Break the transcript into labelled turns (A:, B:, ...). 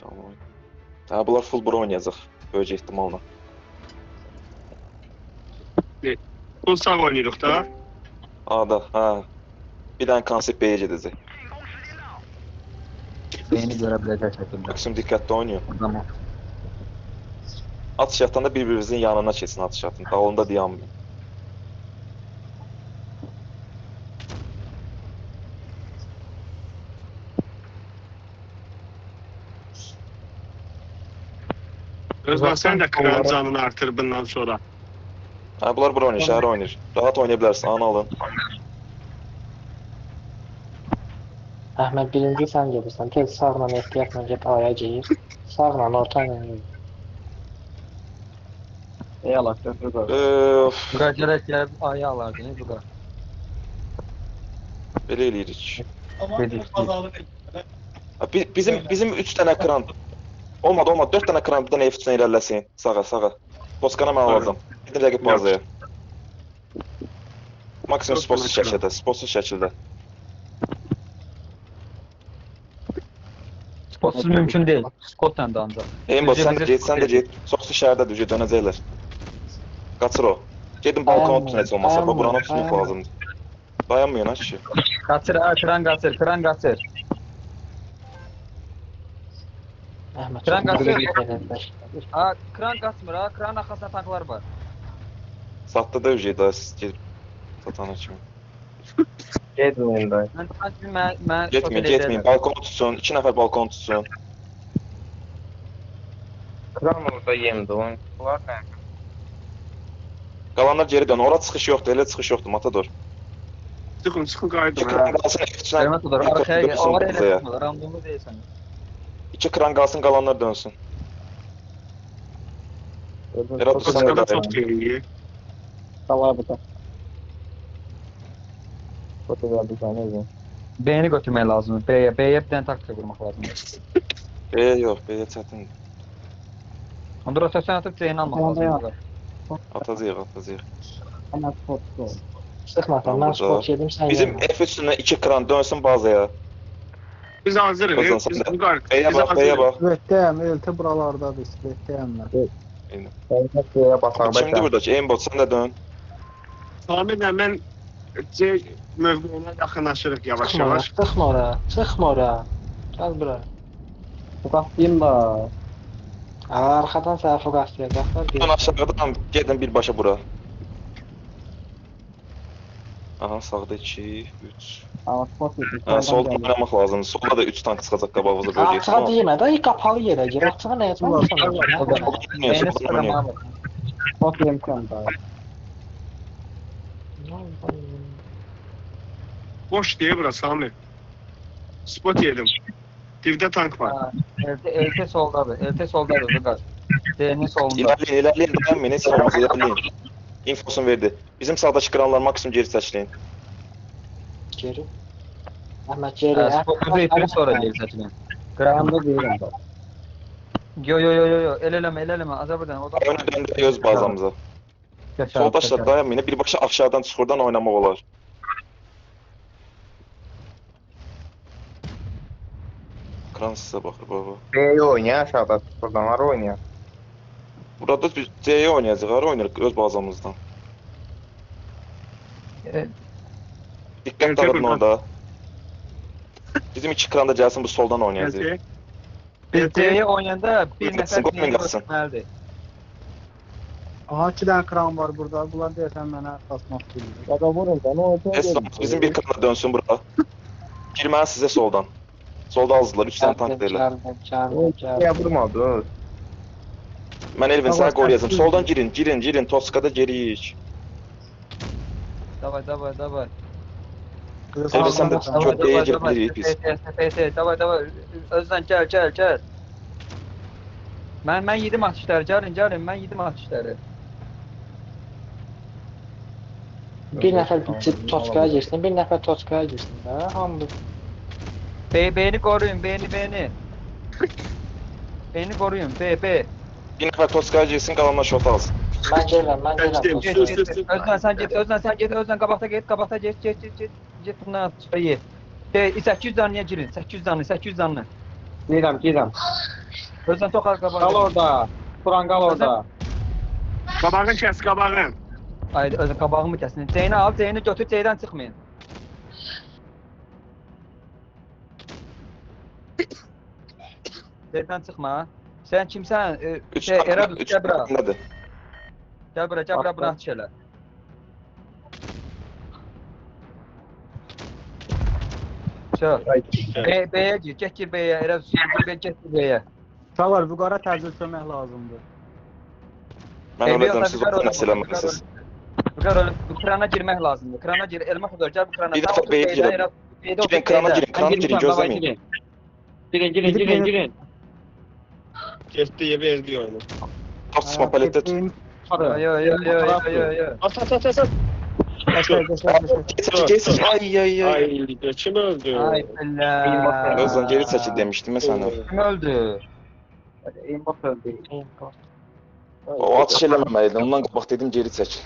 A: Tamam. Ha, bunlar full bura oynayacaq. Böyük ehtimalla.
B: Full sağ oynayırıq da.
A: Ada, ha. Bir dənə konsept B'yə gedəcək.
C: Beni görebilecek şekilde.
A: Maksimum diqqətli oynayın.
C: Tamam.
A: Atış atanda bir-birinizin yanına keçin atış atın. Dalında dayanmayın.
B: Özkan sen de kıran canını artır bundan sonra.
A: Ha, bunlar bura oynayır, şəhər oynayır. Rahat oynaya bilərsin, anı alın.
D: Əhməd birinci sən gedirsən. Tez sağla ehtiyatla get A'ya gir. Sağla orta ilə gir.
C: Eyvallah. Götür.
A: Öf,
C: Burak gerek yer ayı alardın. Burak.
A: belə eləyirik.
C: Dedik.
A: Ha, bizim 3 dənə kran. Olmadı. 4 dənə kran bir dənə F3-dən irəliləsin. Sağa. Poskana mən alacam. Gidin rəqib bazaya. Maksimum spotsuz şəkildə.
C: Spotsuz mümkün değil. Scotland ancak.
A: Eymbo, sən də get. Soxsu şəhərdə düzə dönəcəklər. Qaçır o. Gedin balkona tutun heç olmasa. Bu buranı tutmaq lazımdır. Dayanmayın ha kişi.
C: Kaçır, kıran kaçır.
D: Əhməd
C: Kran
D: çox
C: qaçır.
D: gedəcəklər.
C: Ha, kıran kaçmır ha. Kıran arkasında tanklar var.
A: Satdı da ücret daha siz gedib satana kimi.
E: Getməyin dayı.
C: Ben
A: Getməyin. Balkonu tutsun. 2 nəfər balkonu tutsun.
E: Kran orada yemdi oyun. Bunlar nə?
A: Qalanlar geri dön. Ora çıxış yoxdur. Elə çıxış yoxdur. Matador.
B: Çıkın
A: İki
B: kaydım.
A: kran qalsın.
C: Demet olur. Arkaya gel. Avar ele
A: F3-dən.
C: tutmalar. Randomlu değilsen.
A: 2 kran qalsın. Qalanlar dönsün. Berat dur, sen de
B: Kıskada
A: dayan.
B: çok iyi.
E: Tamam bu da. Fotoğrafı bir tane yazın.
C: B'ni götürmeye lazım. B'ye bir tane taktik kurmak lazım.
A: Yox. Belə çətin.
C: Onda rotasyon atıp C'ni almak lazım.
A: Atacağıq.
E: Ama foto.
D: Sıxmasan, mən sport yedim, sən
A: Bizim
D: yemə.
A: F3-dən 2 kran dönsün bazaya.
B: Biz hazırız.
A: Kazan
B: Biz
A: sen de.
B: Bulgar.
A: B'yə
B: Biz
A: bax, B'yə bax.
F: Svetləyəm, elti buralardadır, svetləyəm mən.
E: Ben şeye basar
A: Kimdir
E: bekler.
A: buradakı? Aimbot sən də dön.
B: Tahmin hemen C mövqeyine yaxınlaşırıq yavaş
D: Çıxma ora,
B: yavaş.
D: çıxma ora. Gəl bura.
E: Fotoğraflayayım da.
D: Arxadan sənə fokuslayacaqlar.
A: Dön aşağıdan gedin birbaşa bura. Aha, sağda 2, 3.
E: Ama spot yedik.
A: Solda oynamaq lazımdır. Solda da 3 tank çıxacaq qabağımıza bölgəyə.
D: Açığa demə də, qapalı yerə gir. Açığa nəyə çalışırsan?
C: B'ni sıkılamam.
E: Spot yemkən da.
B: Boş diye burası Sami. Spot yedim. Divde tank var.
C: LT soldadır. LT soldadır. Bugar. C'nin solunda.
A: İlerleyin, dayanmayın, heç olmaz, ilerleyin. İnfosunu verdi. Bizim sağdakı kranlar maksimum geri çəkləyin.
D: Geri. Əhməd geri.
C: Spotu ipini sonra geri seçilen.
E: Kranında değilim da.
C: Yo. El eleme. Azerbaycan. O da
A: Önə döndürək öz bazamıza. Soldaşlar dayanmayın, birbaşa aşağıdan çıxırdan oynamaq olar. Kran sizə baxır, baba.
E: B'yi oynayan aşağıda. Buradan var oynayan.
A: Burada biz C'yə oynayacaq, hara oynayırıq öz bazamızdan. Diqqət dağıdın orada. Bizim 2 kranda gəlsin, bu soldan oynayacaq.
B: LT.
C: Biz C'ye oynayanda bir
A: Qaçsın,
C: nəfər
A: qoyun
C: C'yi
A: qaçsın.
C: götürməlidir.
F: Aha, 2 dənə kran var burada. Bunlar deyəsən mənə basmaq bilmir.
E: Ya da vurun da ne olacak?
A: Esnaf, bizim bir kranda dönsün bura. Girməli sizə soldan. Solda azdılar, 3 dənə tank deyirlər.
D: Gəldim.
E: Ya vurmadı.
A: Mən Elvin sənə qoruyacağım. Soldan girin. Toskada geriyik.
C: Davay.
A: Elvin sən də köprüyə girib bilirik biz.
C: Davay. Özden gel. Ben yedim atışları. Gelin. Ben yedim atışları.
D: Bir nəfər toçkaya girsin, bir nəfər toçkaya girsin də. Hamı.
C: B'ni koruyun. B'ni. B'ni koruyun. B.
A: Bir nəfər Toskaya girsin, qalanlar şot alsın.
D: Mən gəlirəm
B: Geçtim.
D: toçkaya.
C: Özden sen git. Özden kabakta git. Get bundan at. Ye. 800 zanlıya girin. 800 zanlı.
E: Girəm.
C: Özden çok arka
F: Qal orada. Turan qal orada.
B: Qabağın kəs, qabağın.
C: Ay özün qabağımı kəsin. Ceyni al, Ceyni götür, Ceydən çıxmayın. Ceydən çıxma. Sən kimsən?
A: 3
C: Şey,
A: tank,
C: Eradus,
A: 3
C: gəl bura.
A: tank nədir?
C: Gəl bura, buna atış elə. Çıx. B'yə gir, get gir B'yə, Eradus, get gir B'yə.
F: Uşaqlar, Vüqara təcil kömək lazımdır.
A: Mən öləcəm, siz o nəsə eləməlisiniz.
C: Bu krana girmək lazımdır. Krana gir, elma xudar, gəl bu krana.
A: Bir dəfə B'yə girin. Girin, krana girin, gözləməyin.
F: Girin.
B: Getdi, verdi oyunu.
A: Tosma paletdə tut.
C: Yo.
B: At.
A: Geçsin. Ay.
B: Ay, kim öldü?
C: Ay billah.
A: Özden geri çəkil demişdim mən sənə.
C: Kim öldü?
D: Aimbot öldü. Aimbot.
A: O atış eləməməliydin. Ondan qabaq dedim geri çəkil.